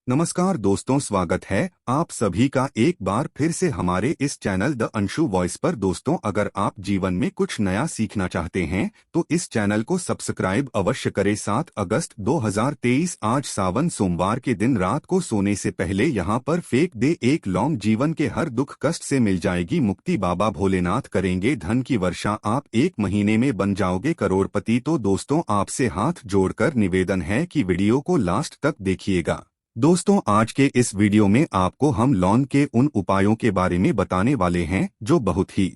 नमस्कार दोस्तों, स्वागत है आप सभी का एक बार फिर से हमारे इस चैनल द अंशु वॉइस पर। दोस्तों, अगर आप जीवन में कुछ नया सीखना चाहते हैं तो इस चैनल को सब्सक्राइब अवश्य करें। 7 अगस्त 2023 आज सावन सोमवार के दिन रात को सोने से पहले यहाँ पर फेंक दे एक लौंग, जीवन के हर दुख कष्ट से मिल जाएगी मुक्ति। बाबा भोलेनाथ करेंगे धन की वर्षा, आप 1 महीने में बन जाओगे करोड़पति। तो दोस्तों, आपसे हाथ जोड़कर निवेदन है कि वीडियो को लास्ट तक देखिएगा। दोस्तों, आज के इस वीडियो में आपको हम लौंग के उन उपायों के बारे में बताने वाले हैं जो बहुत ही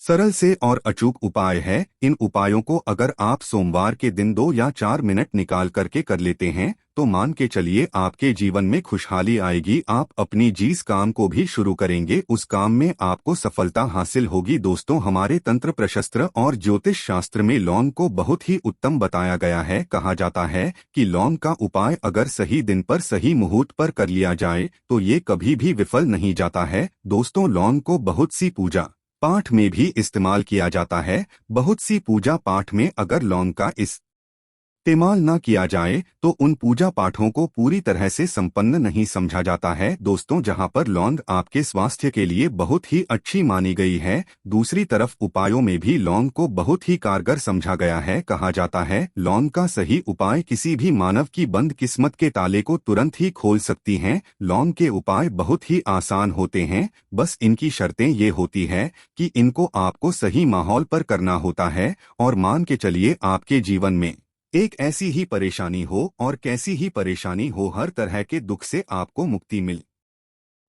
सरल से और अचूक उपाय है। इन उपायों को अगर आप सोमवार के दिन 2 या 4 मिनट निकाल करके कर लेते हैं तो मान के चलिए आपके जीवन में खुशहाली आएगी। आप अपनी जिस काम को भी शुरू करेंगे उस काम में आपको सफलता हासिल होगी। दोस्तों, हमारे तंत्र प्रशस्त्र और ज्योतिष शास्त्र में लौंग को बहुत ही उत्तम बताया गया है। कहा जाता है कि लौंग का उपाय अगर सही दिन पर सही मुहूर्त पर कर लिया जाए तो ये कभी भी विफल नहीं जाता है। दोस्तों, लौंग को बहुत सी पूजा पाठ में भी इस्तेमाल किया जाता है। बहुत सी पूजा पाठ में अगर लौंग का इस्तेमाल न किया जाए तो उन पूजा पाठों को पूरी तरह से संपन्न नहीं समझा जाता है। दोस्तों, जहां पर लौंग आपके स्वास्थ्य के लिए बहुत ही अच्छी मानी गई है, दूसरी तरफ उपायों में भी लौंग को बहुत ही कारगर समझा गया है। कहा जाता है लौंग का सही उपाय किसी भी मानव की बंद किस्मत के ताले को तुरंत ही खोल सकती हैं। लौंग के उपाय बहुत ही आसान होते हैं, बस इनकी शर्तें ये होती है कि इनको आपको सही माहौल पर करना होता है। और मान के चलिए आपके जीवन में एक ऐसी ही परेशानी हो और कैसी ही परेशानी हो, हर तरह के दुख से आपको मुक्ति मिल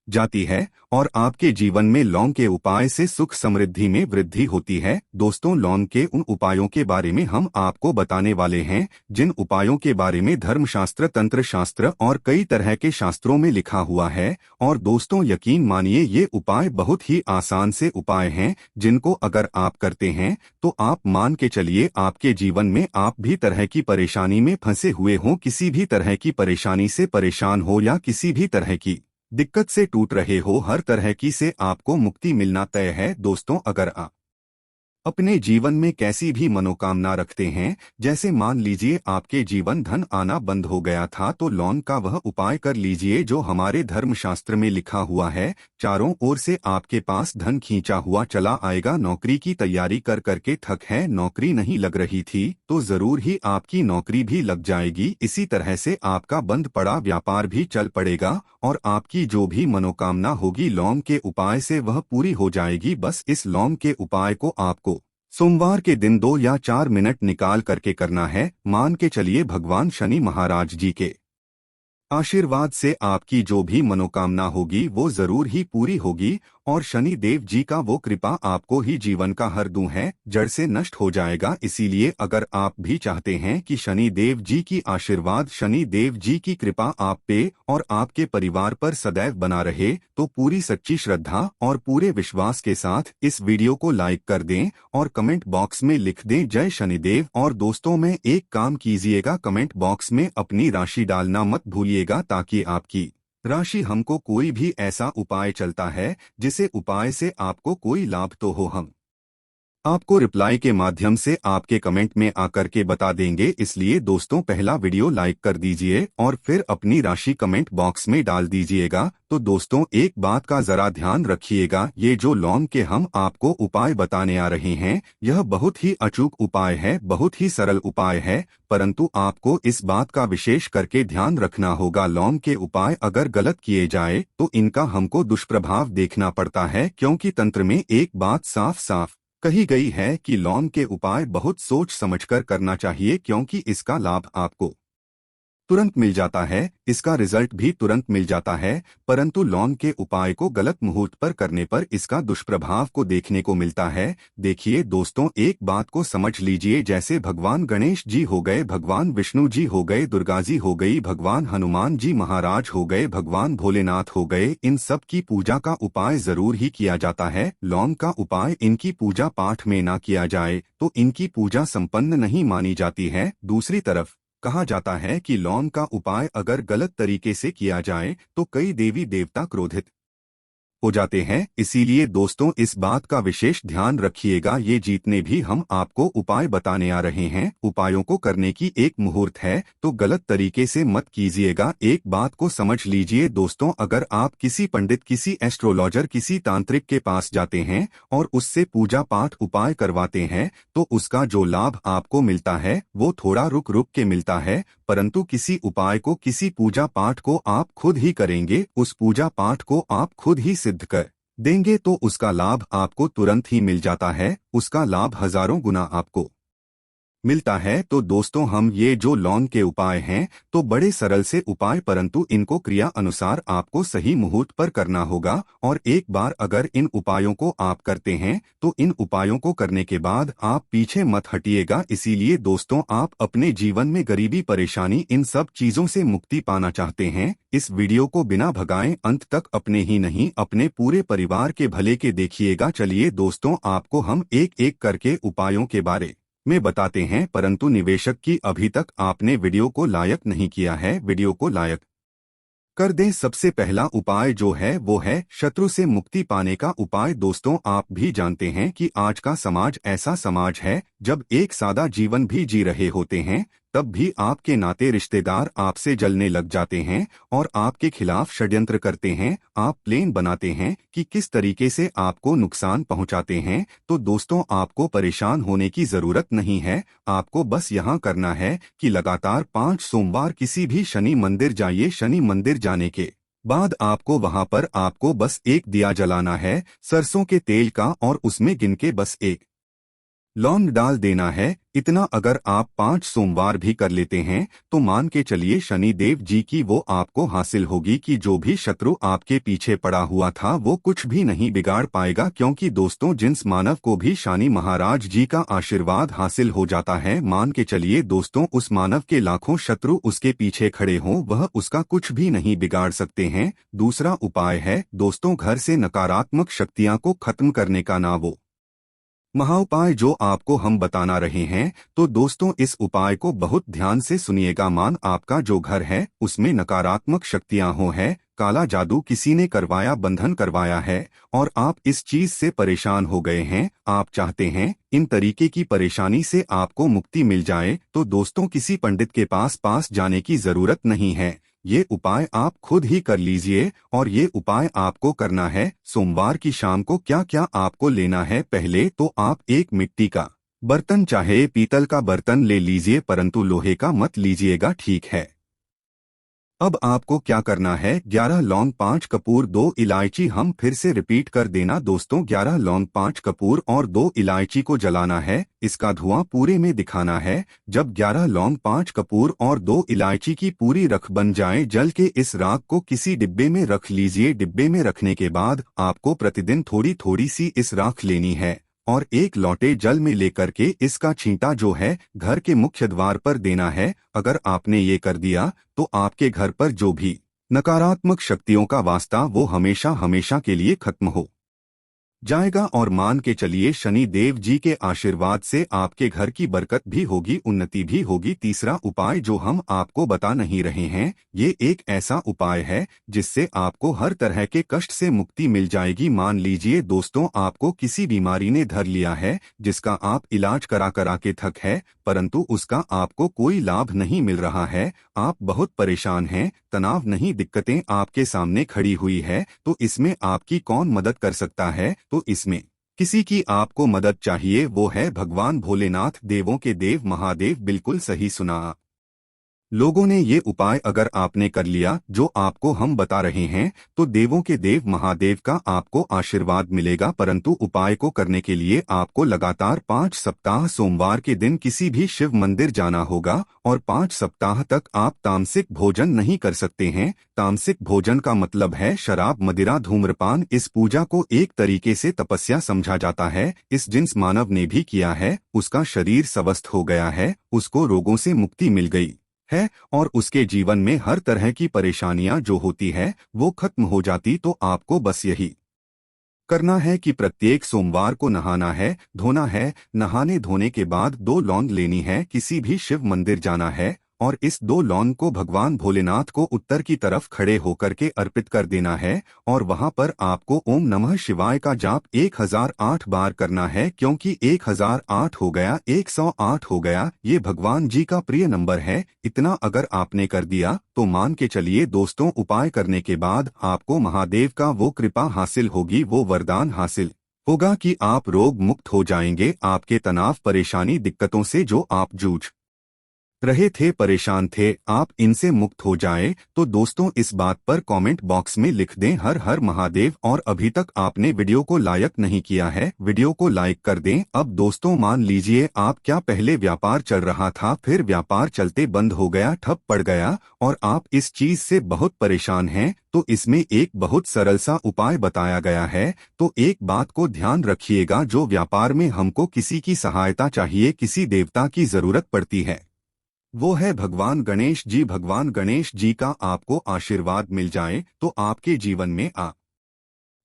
जाती है और आपके जीवन में लौंग के उपाय से सुख समृद्धि में वृद्धि होती है। दोस्तों, लौंग के उन उपायों के बारे में हम आपको बताने वाले हैं जिन उपायों के बारे में धर्मशास्त्र, तंत्र शास्त्र और कई तरह के शास्त्रों में लिखा हुआ है। और दोस्तों, यकीन मानिए ये उपाय बहुत ही आसान से उपाय हैं जिनको अगर आप करते हैं तो आप मान के चलिए आपके जीवन में आप भी तरह की परेशानी में फंसे हुए हों, किसी भी तरह की परेशानी से परेशान हो या किसी भी तरह की दिक्कत से टूट रहे हो, हर तरह की से आपको मुक्ति मिलना तय है। दोस्तों, अगर आप अपने जीवन में कैसी भी मनोकामना रखते हैं, जैसे मान लीजिए आपके जीवन धन आना बंद हो गया था, तो लौंग का वह उपाय कर लीजिए जो हमारे धर्मशास्त्र में लिखा हुआ है। चारों ओर से आपके पास धन खींचा हुआ चला आएगा। नौकरी की तैयारी कर करके थक है, नौकरी नहीं लग रही थी तो जरूर ही आपकी नौकरी भी लग जाएगी। इसी तरह से आपका बंद पड़ा व्यापार भी चल पड़ेगा और आपकी जो भी मनोकामना होगी लौंग के उपाय से वह पूरी हो जाएगी। बस इस लौंग के उपाय को आपको सोमवार के दिन 2 या 4 मिनट निकाल करके करना है। मान के चलिए भगवान शनि महाराज जी के आशीर्वाद से आपकी जो भी मनोकामना होगी वो जरूर ही पूरी होगी और शनि देव जी का वो कृपा आपको ही जीवन का हर दुख है जड़ से नष्ट हो जाएगा। इसीलिए अगर आप भी चाहते हैं कि शनि देव जी की आशीर्वाद, शनि देव जी की कृपा आप पे और आपके परिवार पर सदैव बना रहे, तो पूरी सच्ची श्रद्धा और पूरे विश्वास के साथ इस वीडियो को लाइक कर दें और कमेंट बॉक्स में लिख दें जय शनिदेव। और दोस्तों, में एक काम कीजिएगा, कमेंट बॉक्स में अपनी राशि डालना मत भूलिएगा ताकि आपकी राशि हमको कोई भी ऐसा उपाय चलता है जिसे उपाय से आपको कोई लाभ तो हो, हम आपको रिप्लाई के माध्यम से आपके कमेंट में आकर के बता देंगे। इसलिए दोस्तों, पहला वीडियो लाइक कर दीजिए और फिर अपनी राशि कमेंट बॉक्स में डाल दीजिएगा। तो दोस्तों, एक बात का जरा ध्यान रखिएगा, ये जो लौंग के हम आपको उपाय बताने आ रहे हैं यह बहुत ही अचूक उपाय है, बहुत ही सरल उपाय है, परंतु आपको इस बात का विशेष करके ध्यान रखना होगा। लौंग के उपाय अगर गलत किए जाए तो इनका हमको दुष्प्रभाव देखना पड़ता है, क्योंकि तंत्र में एक बात साफ साफ कही गई है कि लौंग के उपाय बहुत सोच समझकर करना चाहिए, क्योंकि इसका लाभ आपको तुरंत मिल जाता है, इसका रिजल्ट भी तुरंत मिल जाता है, परंतु लौंग के उपाय को गलत मुहूर्त पर करने पर इसका दुष्प्रभाव को देखने को मिलता है। देखिए दोस्तों, एक बात को समझ लीजिए, जैसे भगवान गणेश जी हो गए, भगवान विष्णु जी हो गए, दुर्गा जी हो गई, भगवान हनुमान जी महाराज हो गए, भगवान भोलेनाथ हो गए, इन सब की पूजा का उपाय जरूर ही किया जाता है। लौंग का उपाय इनकी पूजा पाठ में ना किया जाए तो इनकी पूजा संपन्न नहीं मानी जाती है। दूसरी तरफ कहा जाता है कि लौंग का उपाय अगर गलत तरीके से किया जाए तो कई देवी देवता क्रोधित हो जाते हैं। इसीलिए दोस्तों इस बात का विशेष ध्यान रखिएगा। ये जितने भी हम आपको उपाय बताने आ रहे हैं, उपायों को करने की एक मुहूर्त है, तो गलत तरीके से मत कीजिएगा। एक बात को समझ लीजिए दोस्तों, अगर आप किसी पंडित, किसी एस्ट्रोलॉजर, किसी तांत्रिक के पास जाते हैं और उससे पूजा पाठ उपाय करवाते हैं, तो उसका जो लाभ आपको मिलता है वो थोड़ा रुक रुक के मिलता है। परंतु किसी उपाय को, किसी पूजा पाठ को आप खुद ही करेंगे, उस पूजा पाठ को आप खुद ही सिद्ध कर देंगे, तो उसका लाभ आपको तुरंत ही मिल जाता है। उसका लाभ हजारों गुना आपको मिलता है। तो दोस्तों हम ये जो लौंग के उपाय हैं, तो बड़े सरल से उपाय, परंतु इनको क्रिया अनुसार आपको सही मुहूर्त पर करना होगा। और एक बार अगर इन उपायों को आप करते हैं, तो इन उपायों को करने के बाद आप पीछे मत हटिएगा। इसीलिए दोस्तों आप अपने जीवन में गरीबी, परेशानी, इन सब चीजों से मुक्ति पाना चाहते हैं, इस वीडियो को बिना भगाए अंत तक अपने ही नहीं अपने पूरे परिवार के भले के देखिएगा। चलिए दोस्तों आपको हम एक एक करके उपायों के बारे में बताते हैं, परंतु निवेशक की अभी तक आपने वीडियो को लाइक नहीं किया है, वीडियो को लाइक कर दें। सबसे पहला उपाय जो है वो है शत्रु से मुक्ति पाने का उपाय। दोस्तों आप भी जानते हैं कि आज का समाज ऐसा समाज है, जब एक सादा जीवन भी जी रहे होते हैं, तब भी आपके नाते रिश्तेदार आपसे जलने लग जाते हैं और आपके खिलाफ षड्यंत्र करते हैं। आप प्लान बनाते हैं कि किस तरीके से आपको नुकसान पहुंचाते हैं। तो दोस्तों आपको परेशान होने की जरूरत नहीं है। आपको बस यहाँ करना है कि लगातार 5 सोमवार किसी भी शनि मंदिर जाइए। शनि मंदिर जाने के बाद आपको वहां पर आपको बस एक दिया जलाना है सरसों के तेल का, और उसमें गिन के बस एक लौंग डाल देना है। इतना अगर आप 5 सोमवार भी कर लेते हैं, तो मान के चलिए शनि देव जी की वो आपको हासिल होगी कि जो भी शत्रु आपके पीछे पड़ा हुआ था वो कुछ भी नहीं बिगाड़ पाएगा। क्योंकि दोस्तों जिस मानव को भी शनि महाराज जी का आशीर्वाद हासिल हो जाता है, मान के चलिए दोस्तों उस मानव के लाखों शत्रु उसके पीछे खड़े हों, वह उसका कुछ भी नहीं बिगाड़ सकते हैं। दूसरा उपाय है दोस्तों घर से नकारात्मक शक्तियां को खत्म करने का ना वो महाउपाय जो आपको हम बताना रहे हैं। तो दोस्तों इस उपाय को बहुत ध्यान से सुनिएगा। मान आपका जो घर है उसमें नकारात्मक शक्तियां हो है, काला जादू किसी ने करवाया, बंधन करवाया है, और आप इस चीज से परेशान हो गए हैं, आप चाहते हैं इन तरीके की परेशानी से आपको मुक्ति मिल जाए, तो दोस्तों किसी पंडित के पास जाने की जरूरत नहीं है। ये उपाय आप खुद ही कर लीजिए। और ये उपाय आपको करना है सोमवार की शाम को। क्या क्या आपको लेना है, पहले तो आप एक मिट्टी का बर्तन, चाहे पीतल का बर्तन ले लीजिए, परंतु लोहे का मत लीजिएगा, ठीक है। अब आपको क्या करना है, 11 लौंग, 5 कपूर, 2 इलायची। हम फिर से रिपीट कर देना दोस्तों, 11 लौंग, 5 कपूर और 2 इलायची को जलाना है। इसका धुआं पूरे में दिखाना है। जब 11 लौंग, 5 कपूर और 2 इलायची की पूरी रख बन जाए, जल के इस राख को किसी डिब्बे में रख लीजिए। डिब्बे में रखने के बाद आपको प्रतिदिन थोड़ी थोड़ी सी इस राख लेनी है और एक लोटे जल में लेकर के इसका छींटा जो है घर के मुख्य द्वार पर देना है। अगर आपने ये कर दिया तो आपके घर पर जो भी नकारात्मक शक्तियों का वास्ता वो हमेशा हमेशा के लिए खत्म हो जाएगा। और मान के चलिए शनि देव जी के आशीर्वाद से आपके घर की बरकत भी होगी, उन्नति भी होगी। तीसरा उपाय जो हम आपको बता नहीं रहे हैं, ये एक ऐसा उपाय है जिससे आपको हर तरह के कष्ट से मुक्ति मिल जाएगी। मान लीजिए दोस्तों आपको किसी बीमारी ने धर लिया है, जिसका आप इलाज करा करा के थक है, परंतु उसका आपको कोई लाभ नहीं मिल रहा है। आप बहुत परेशान हैं, तनाव नहीं, दिक्कतें आपके सामने खड़ी हुई है, तो इसमें आपकी कौन मदद कर सकता है? तो इसमें किसी की आपको मदद चाहिए, वो है भगवान भोलेनाथ, देवों के देव महादेव। बिल्कुल सही सुना लोगों ने। ये उपाय अगर आपने कर लिया जो आपको हम बता रहे हैं, तो देवों के देव महादेव का आपको आशीर्वाद मिलेगा। परंतु उपाय को करने के लिए आपको लगातार 5 सप्ताह सोमवार के दिन किसी भी शिव मंदिर जाना होगा, और 5 सप्ताह तक आप तामसिक भोजन नहीं कर सकते हैं। तामसिक भोजन का मतलब है शराब, मदिरा, धूम्रपान। इस पूजा को एक तरीके से तपस्या समझा जाता है। इस जिस मानव ने भी किया है उसका शरीर स्वस्थ हो गया है, उसको रोगों से मुक्ति मिल गई है, और उसके जीवन में हर तरह की परेशानियां जो होती है वो खत्म हो जाती। तो आपको बस यही करना है कि प्रत्येक सोमवार को नहाना है, धोना है। नहाने धोने के बाद 2 लौंग लेनी है, किसी भी शिव मंदिर जाना है और इस 2 लौंग को भगवान भोलेनाथ को उत्तर की तरफ खड़े होकर के अर्पित कर देना है और वहां पर आपको ओम नमः शिवाय का जाप 1008 बार करना है, क्योंकि 1008 हो गया 108 हो गया, ये भगवान जी का प्रिय नंबर है। इतना अगर आपने कर दिया तो मान के चलिए दोस्तों, उपाय करने के बाद आपको महादेव का वो कृपा हासिल होगी, वो वरदान हासिल होगा कि आप रोग मुक्त हो जाएंगे। आपके तनाव, परेशानी, दिक्कतों से जो आप जूझ रहे थे, परेशान थे, आप इनसे मुक्त हो जाएं। तो दोस्तों इस बात पर कमेंट बॉक्स में लिख दें हर हर महादेव। और अभी तक आपने वीडियो को लाइक नहीं किया है, वीडियो को लाइक कर दें। अब दोस्तों मान लीजिए आप क्या पहले व्यापार चल रहा था, फिर व्यापार चलते बंद हो गया, ठप पड़ गया और आप इस चीज से बहुत परेशान हैं, तो इसमें एक बहुत सरल सा उपाय बताया गया है। तो एक बात को ध्यान रखिएगा, जो व्यापार में हमको किसी की सहायता चाहिए, किसी देवता की जरूरत पड़ती है, वो है भगवान गणेश जी। भगवान गणेश जी का आपको आशीर्वाद मिल जाए तो आपके जीवन में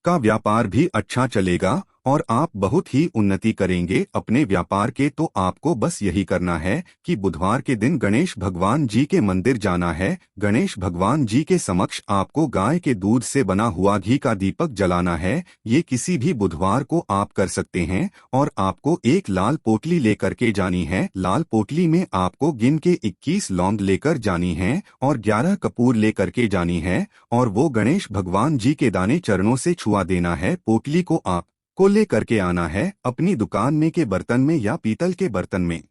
का व्यापार भी अच्छा चलेगा और आप बहुत ही उन्नति करेंगे अपने व्यापार के। तो आपको बस यही करना है कि बुधवार के दिन गणेश भगवान जी के मंदिर जाना है। गणेश भगवान जी के समक्ष आपको गाय के दूध से बना हुआ घी का दीपक जलाना है। ये किसी भी बुधवार को आप कर सकते हैं और आपको एक लाल पोटली लेकर के जानी है। लाल पोटली में आपको गिन के 21 लौंग लेकर जानी है और 11 कपूर लेकर के जानी है और वो गणेश भगवान जी के दाने चरणों से छुआ देना है। पोटली को को ले करके आना है अपनी दुकान में के बर्तन में या पीतल के बर्तन में,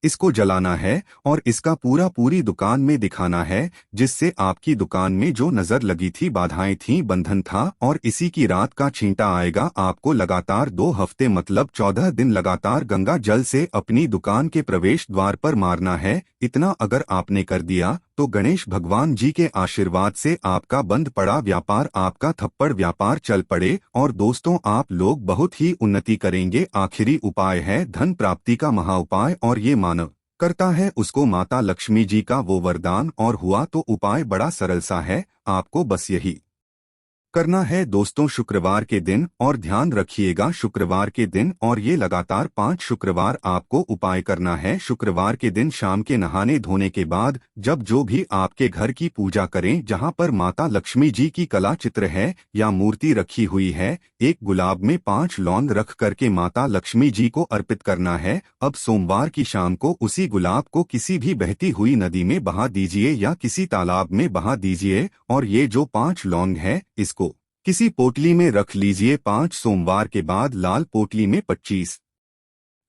इसको जलाना है और इसका पूरी दुकान में दिखाना है, जिससे आपकी दुकान में जो नजर लगी थी, बाधाएं थी, बंधन था, और इसी की रात का छींटा आएगा। आपको लगातार 2 हफ्ते मतलब 14 दिन लगातार गंगा जल से अपनी दुकान के प्रवेश द्वार पर मारना है। इतना अगर आपने कर दिया तो गणेश भगवान जी के आशीर्वाद से आपका बंद पड़ा व्यापार, आपका थप्पड़ व्यापार चल पड़े और दोस्तों आप लोग बहुत ही उन्नति करेंगे। आखिरी उपाय है धन प्राप्ति का महा उपाय, और ये मानव करता है उसको माता लक्ष्मी जी का वो वरदान और हुआ। तो उपाय बड़ा सरल सा है, आपको बस यही करना है दोस्तों शुक्रवार के दिन, और ध्यान रखिएगा शुक्रवार के दिन, और ये लगातार 5 शुक्रवार आपको उपाय करना है। शुक्रवार के दिन शाम के नहाने धोने के बाद जब जो भी आपके घर की पूजा करें, जहां पर माता लक्ष्मी जी की कला चित्र है या मूर्ति रखी हुई है, एक गुलाब में 5 लौंग रख करके माता लक्ष्मी जी को अर्पित करना है। अब सोमवार की शाम को उसी गुलाब को किसी भी बहती हुई नदी में बहा दीजिए या किसी तालाब में बहा दीजिए और ये जो 5 लौंग है इसको किसी पोटली में रख लीजिए। 5 सोमवार के बाद लाल पोटली में 25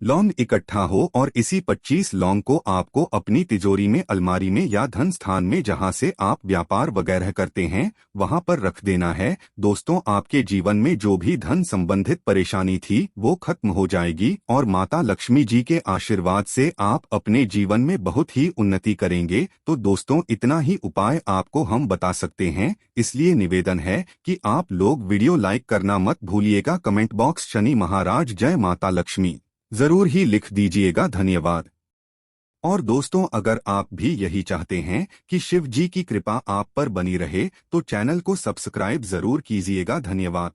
लौंग इकट्ठा हो और इसी 25 लौंग को आपको अपनी तिजोरी में, अलमारी में या धन स्थान में जहां से आप व्यापार वगैरह करते हैं वहां पर रख देना है। दोस्तों आपके जीवन में जो भी धन संबंधित परेशानी थी वो खत्म हो जाएगी और माता लक्ष्मी जी के आशीर्वाद से आप अपने जीवन में बहुत ही उन्नति करेंगे। तो दोस्तों इतना ही उपाय आपको हम बता सकते हैं, इसलिए निवेदन है कि आप लोग वीडियो लाइक करना मत भूलिएगा। कमेंट बॉक्स शनि महाराज जय माता लक्ष्मी जरूर ही लिख दीजिएगा। धन्यवाद। और दोस्तों अगर आप भी यही चाहते हैं कि शिव जी की कृपा आप पर बनी रहे तो चैनल को सब्सक्राइब जरूर कीजिएगा। धन्यवाद।